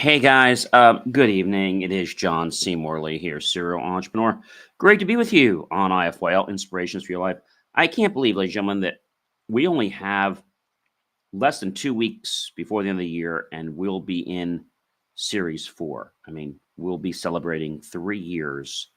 Hey guys, good evening. It is John C. Morley here, serial entrepreneur. Great to be with you on IFYL Inspirations for Your Life. I can't believe, ladies and gentlemen, that we only have less than 2 weeks before the end of the year, and we'll be in Series 4. I mean, we'll be celebrating 3 years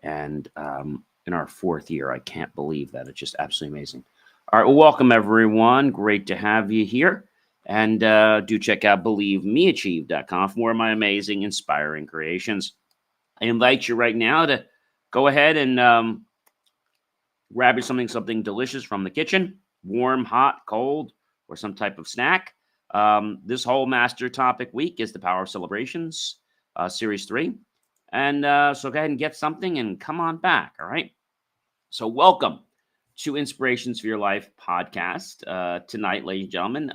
and in our fourth year. I can't believe that. It's just absolutely amazing. All right, well, welcome everyone. Great to have you here. And do check out believemeachieve.com for more of my amazing, inspiring creations. I invite you right now to go ahead and grab you something delicious from the kitchen, warm, hot, cold, or some type of snack. This whole master topic week is the Power of Celebrations, Series 3. And so go ahead and get something and come on back, all right? So welcome to Inspirations for Your Life podcast. Tonight, ladies and gentlemen,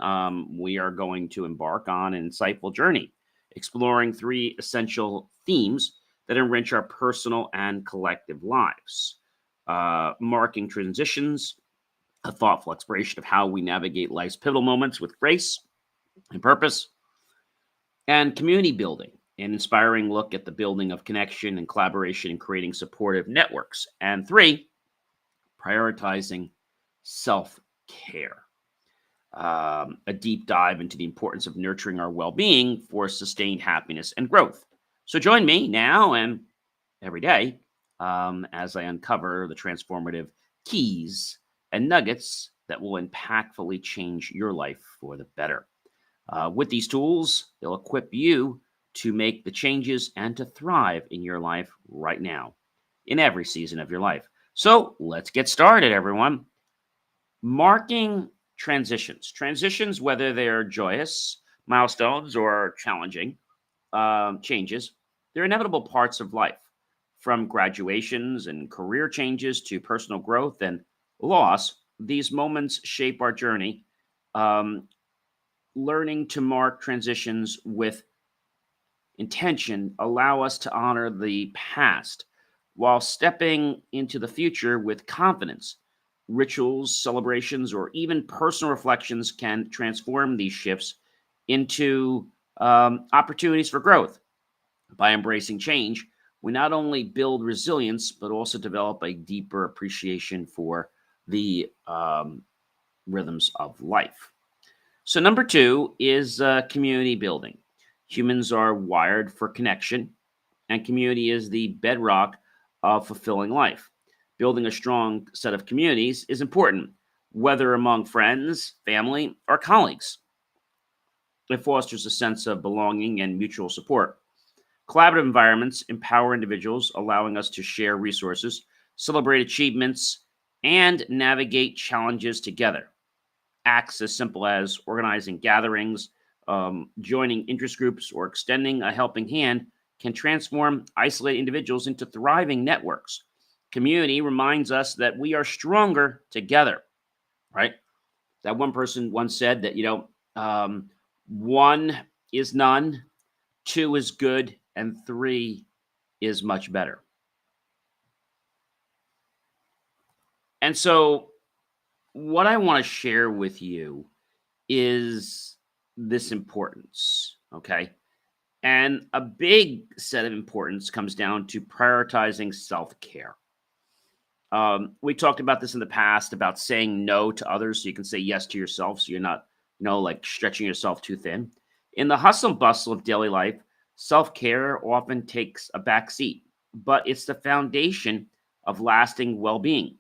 we are going to embark on an insightful journey, exploring 3 essential themes that enrich our personal and collective lives. Marking transitions, a thoughtful exploration of how we navigate life's pivotal moments with grace and purpose, and community building, an inspiring look at the building of connection and collaboration and creating supportive networks. And 3, prioritizing self-care, a deep dive into the importance of nurturing our well-being for sustained happiness and growth. So join me now and every day as I uncover the transformative keys and nuggets that will impactfully change your life for the better. With these tools, they'll equip you to make the changes and to thrive in your life right now, in every season of your life. So let's get started, everyone. Marking transitions. Transitions, whether they're joyous milestones or challenging changes, they're inevitable parts of life. From graduations and career changes to personal growth and loss, these moments shape our journey. Learning to mark transitions with intention allow us to honor the past while stepping into the future with confidence. Rituals, celebrations, or even personal reflections can transform these shifts into opportunities for growth. By embracing change, we not only build resilience, but also develop a deeper appreciation for the rhythms of life. So, number 2 is community building. Humans are wired for connection, and community is the bedrock of fulfilling life. Building a strong set of communities is important, whether among friends, family, or colleagues. It fosters a sense of belonging and mutual support. Collaborative environments empower individuals, allowing us to share resources, celebrate achievements, and navigate challenges together. Acts as simple as organizing gatherings, joining interest groups, or extending a helping hand can transform isolated individuals into thriving networks. Community reminds us that we are stronger together, right? That one person once said that, 1 is none, 2 is good, and 3 is much better. And so what I want to share with you is this importance, okay? And a big set of importance comes down to prioritizing self-care. We talked about this in the past about saying no to others so you can say yes to yourself so you're not, like stretching yourself too thin. In the hustle and bustle of daily life, self-care often takes a back seat, but it's the foundation of lasting well-being.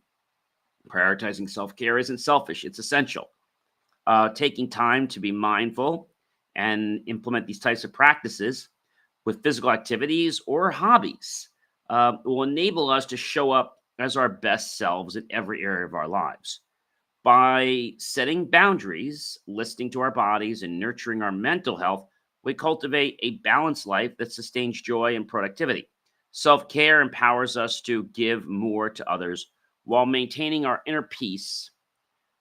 Prioritizing self-care isn't selfish, it's essential. Taking time to be mindful and implement these types of practices with physical activities or hobbies will enable us to show up as our best selves in every area of our lives. By setting boundaries, listening to our bodies, and nurturing our mental health, we cultivate a balanced life that sustains joy and productivity. Self-care empowers us to give more to others while maintaining our inner peace.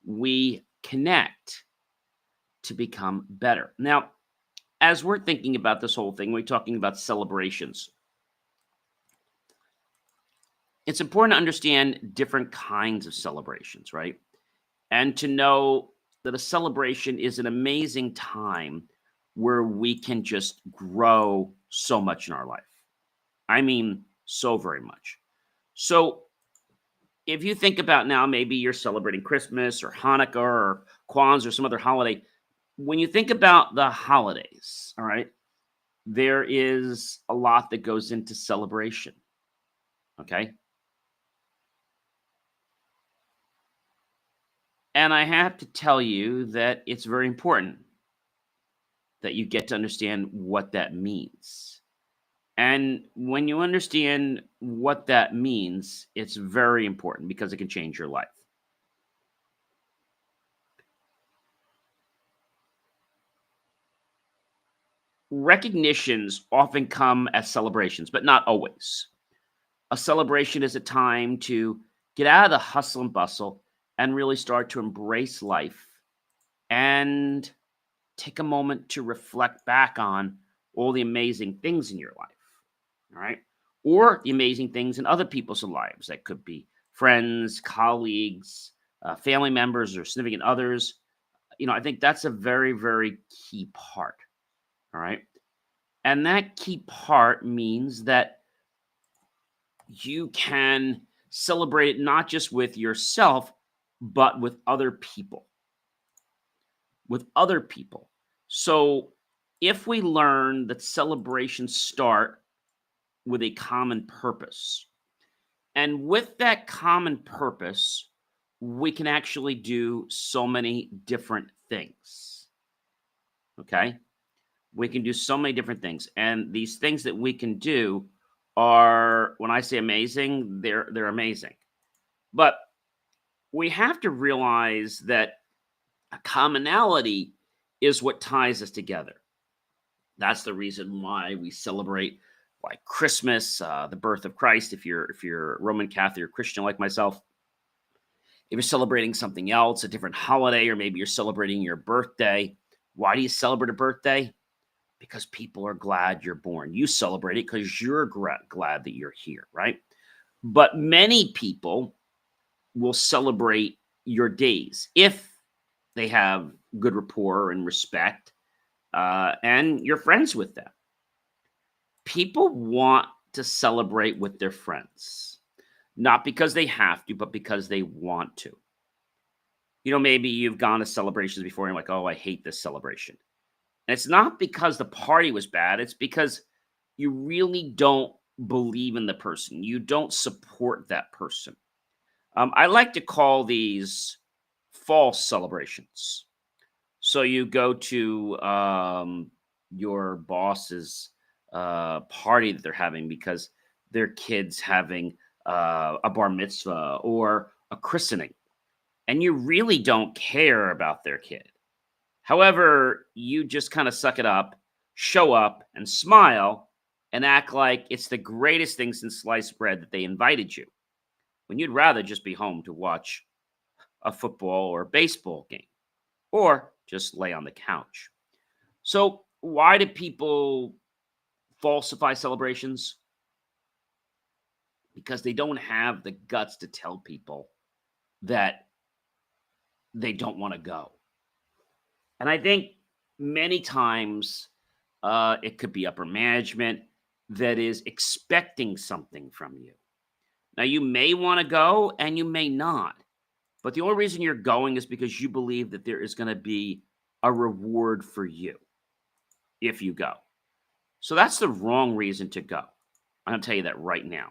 We connect to become better. Now, as we're thinking about this whole thing, we're talking about celebrations. It's important to understand different kinds of celebrations, right? And to know that a celebration is an amazing time where we can just grow so much in our life. I mean, so very much. So if you think about now, maybe you're celebrating Christmas or Hanukkah or Kwanzaa or some other holiday. When you think about the holidays, all right, there is a lot that goes into celebration. Okay. And I have to tell you that it's very important that you get to understand what that means. And when you understand what that means, it's very important because it can change your life. Recognitions often come as celebrations, but not always. A celebration is a time to get out of the hustle and bustle and really start to embrace life and take a moment to reflect back on all the amazing things in your life. All right. Or the amazing things in other people's lives. That could be friends, colleagues, family members, or significant others. I think that's a very, very key part. All right. And that key part means that you can celebrate it not just with yourself, but with other people. With other people. So if we learn that celebrations start with a common purpose, and with that common purpose, we can actually do so many different things. Okay? We can do so many different things. And these things that we can do are, when I say amazing, they're amazing. But we have to realize that a commonality is what ties us together. That's the reason why we celebrate like Christmas, the birth of Christ. If you're Roman Catholic or Christian like myself, if you're celebrating something else, a different holiday, or maybe you're celebrating your birthday, why do you celebrate a birthday? Because people are glad you're born. You celebrate it because you're glad that you're here, right? But many people will celebrate your days if they have good rapport and respect, and you're friends with them. People want to celebrate with their friends, not because they have to, but because they want to. Maybe you've gone to celebrations before and you're like, oh, I hate this celebration. And it's not because the party was bad, it's because you really don't believe in the person. You don't support that person. I like to call these false celebrations. So you go to your boss's party that they're having because their kid's having a bar mitzvah or a christening, and you really don't care about their kid. However, you just kind of suck it up, show up, and smile and act like it's the greatest thing since sliced bread that they invited you, when you'd rather just be home to watch a football or baseball game or just lay on the couch. So, why do people falsify celebrations? Because they don't have the guts to tell people that they don't want to go. And I think many times it could be upper management that is expecting something from you. Now, you may want to go and you may not, but the only reason you're going is because you believe that there is going to be a reward for you if you go. So that's the wrong reason to go. I'm going to tell you that right now.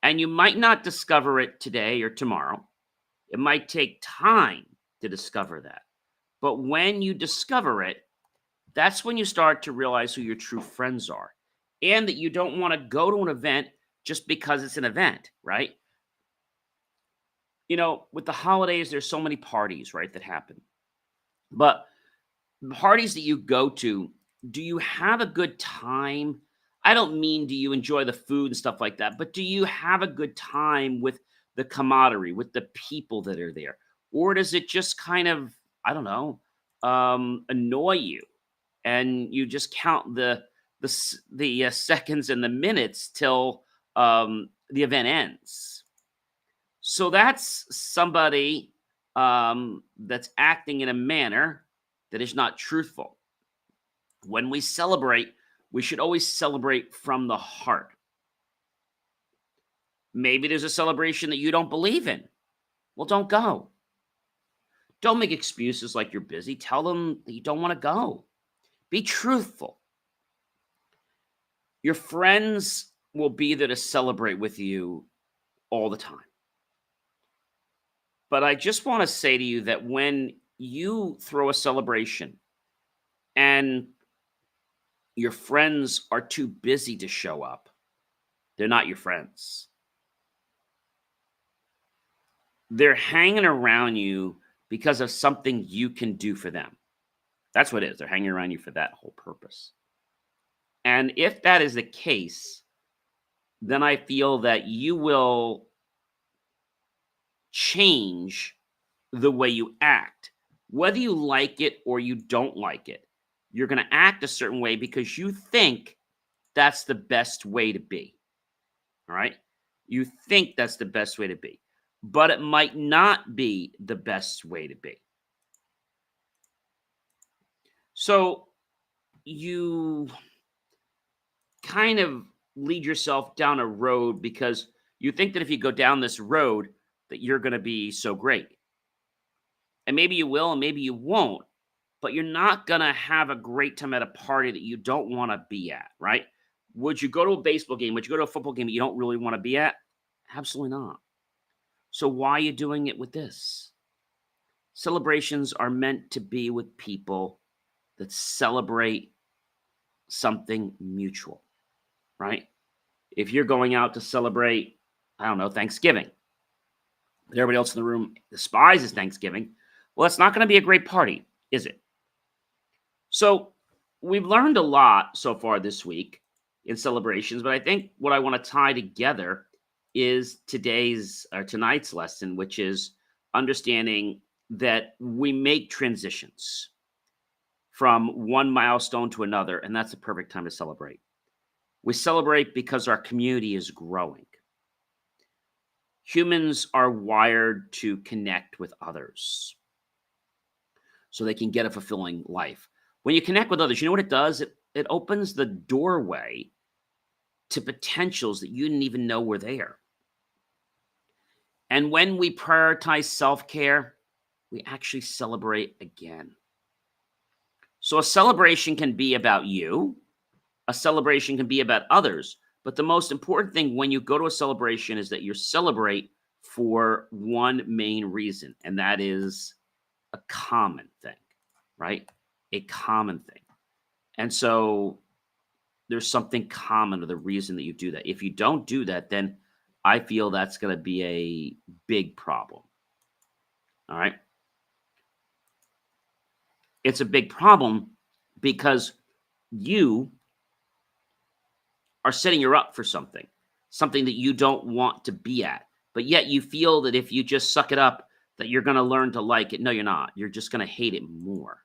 And you might not discover it today or tomorrow. It might take time to discover that. But when you discover it, that's when you start to realize who your true friends are, and that you don't want to go to an event just because it's an event, right? With the holidays, there's so many parties, right, that happen. But parties that you go to, do you have a good time? I don't mean do you enjoy the food and stuff like that, but do you have a good time with the camaraderie, with the people that are there? Or does it just kind of, I don't know, annoy you? And you just count the seconds and the minutes till the event ends. So that's somebody that's acting in a manner that is not truthful. When we celebrate, we should always celebrate from the heart. Maybe there's a celebration that you don't believe in. Well, don't go. Don't make excuses like you're busy. Tell them that you don't want to go. Be truthful. Your friends will be there to celebrate with you all the time. But I just want to say to you that when you throw a celebration and your friends are too busy to show up, they're not your friends. They're hanging around you because of something you can do for them. That's what it is. They're hanging around you for that whole purpose. And if that is the case, then I feel that you will change the way you act. Whether you like it or you don't like it, you're going to act a certain way because you think that's the best way to be. All right? You think that's the best way to be, but it might not be the best way to be. So you kind of lead yourself down a road because you think that if you go down this road that you're going to be so great. And maybe you will and maybe you won't, but you're not going to have a great time at a party that you don't want to be at, right? Would you go to a baseball game? Would you go to a football game that you don't really want to be at? Absolutely not. So why are you doing it with this? Celebrations are meant to be with people that celebrate something mutual, right? If you're going out to celebrate, I don't know, Thanksgiving, but everybody else in the room despises Thanksgiving, well, it's not going to be a great party, is it? So we've learned a lot so far this week in celebrations, but I think what I want to tie together is tonight's lesson, which is understanding that we make transitions from one milestone to another, and that's the perfect time to celebrate. We celebrate because our community is growing. Humans are wired to connect with others so they can get a fulfilling life. When you connect with others, you know what it does? It opens the doorway to potentials that you didn't even know were there. And when we prioritize self-care, we actually celebrate again. So a celebration can be about you. A celebration can be about others. But the most important thing when you go to a celebration is that you celebrate for one main reason, and that is a common thing, right? A common thing. And so there's something common to the reason that you do that. If you don't do that, then I feel that's going to be a big problem. All right. It's a big problem because you are setting her up for something that you don't want to be at. But yet you feel that if you just suck it up, that you're going to learn to like it. No, you're not. You're just going to hate it more.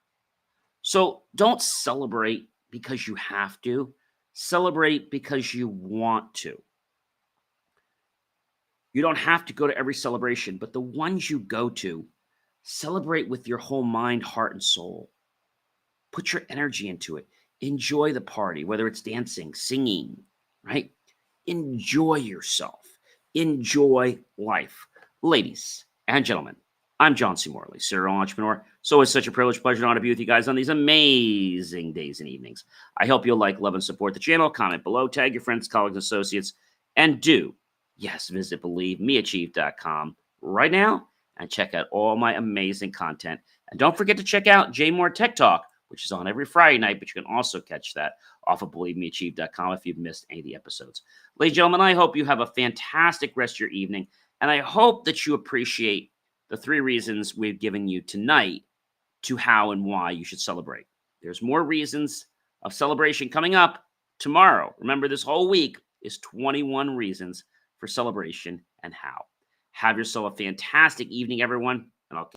So don't celebrate because you have to. Celebrate because you want to. You don't have to go to every celebration, but the ones you go to, celebrate with your whole mind, heart, and soul. Put your energy into it. Enjoy the party, whether it's dancing, singing, right? Enjoy yourself. Enjoy life. Ladies and gentlemen, I'm John C. Morley, serial entrepreneur. So it's such a privilege, pleasure, and honor to be with you guys on these amazing days and evenings. I hope you'll like, love, and support the channel. Comment below, tag your friends, colleagues, associates, and visit believemeachieve.com right now and check out all my amazing content. And don't forget to check out J Moore Tech Talk, which is on every Friday night, but you can also catch that off of believemeachieve.com if you've missed any of the episodes. Ladies and gentlemen, I hope you have a fantastic rest of your evening, and I hope that you appreciate the 3 reasons we've given you tonight to how and why you should celebrate. There's more reasons of celebration coming up tomorrow. Remember, this whole week is 21 reasons for celebration and how. Have yourself a fantastic evening, everyone, and I'll